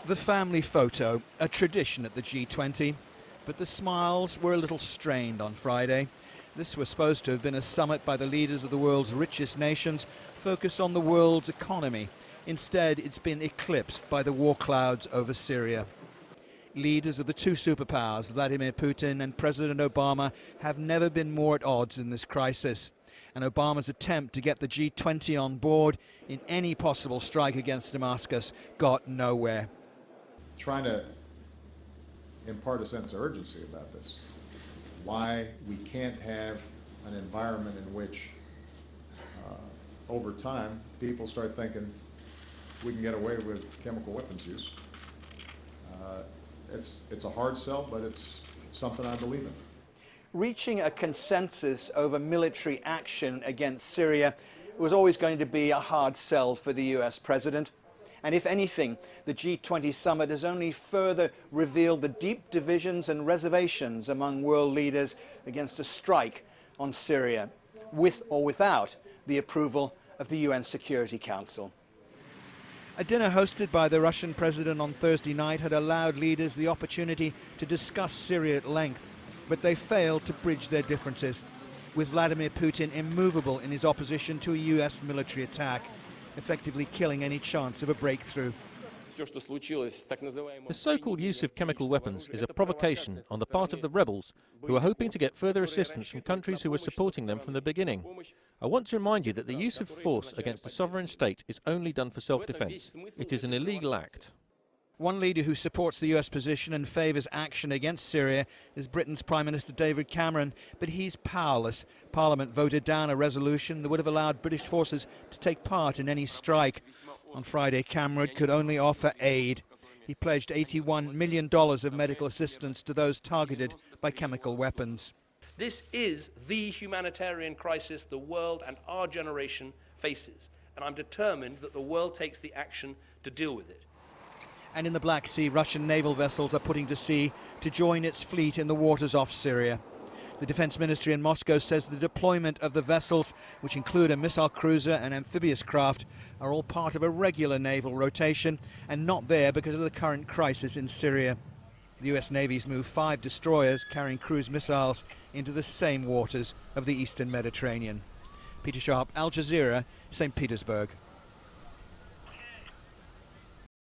The family photo, a tradition at the G20, but the smiles were a little strained on Friday. This was supposed to have been a summit by the leaders of the world's richest nations, focused on the world's economy. Instead, it's been eclipsed by the war clouds over Syria. Leaders of the two superpowers, Vladimir Putin and President Obama, have never been more at odds in this crisis. And Obama's attempt to get the G20 on board in any possible strike against Damascus got nowhere. Trying to impart a sense of urgency about this. Why we can't have an environment in which, over time, people start thinking we can get away with chemical weapons use. It's a hard sell, but it's something I believe in. Reaching a consensus over military action against Syria was always going to be a hard sell for the US president. And if anything, the G20 summit has only further revealed the deep divisions and reservations among world leaders against a strike on Syria, with or without the approval of the UN Security Council. A dinner hosted by the Russian president on Thursday night had allowed leaders the opportunity to discuss Syria at length, but they failed to bridge their differences, with Vladimir Putin immovable in his opposition to a US military attack, effectively killing any chance of a breakthrough. The so-called use of chemical weapons is a provocation on the part of the rebels who are hoping to get further assistance from countries who were supporting them from the beginning. I want to remind you that the use of force against a sovereign state is only done for self-defense. It is an illegal act. One leader who supports the US position and favours action against Syria is Britain's Prime Minister David Cameron, but he's powerless. Parliament voted down a resolution that would have allowed British forces to take part in any strike. On Friday, Cameron could only offer aid. He pledged $81 million of medical assistance to those targeted by chemical weapons. This is the humanitarian crisis the world and our generation faces, and I'm determined that the world takes the action to deal with it. And in the Black Sea, Russian naval vessels are putting to sea to join its fleet in the waters off Syria. The Defense Ministry in Moscow says the deployment of the vessels, which include a missile cruiser and amphibious craft, are all part of a regular naval rotation and not there because of the current crisis in Syria. The US Navy's moved 5 destroyers carrying cruise missiles into the same waters of the eastern Mediterranean. Peter Sharp, Al Jazeera, St. Petersburg.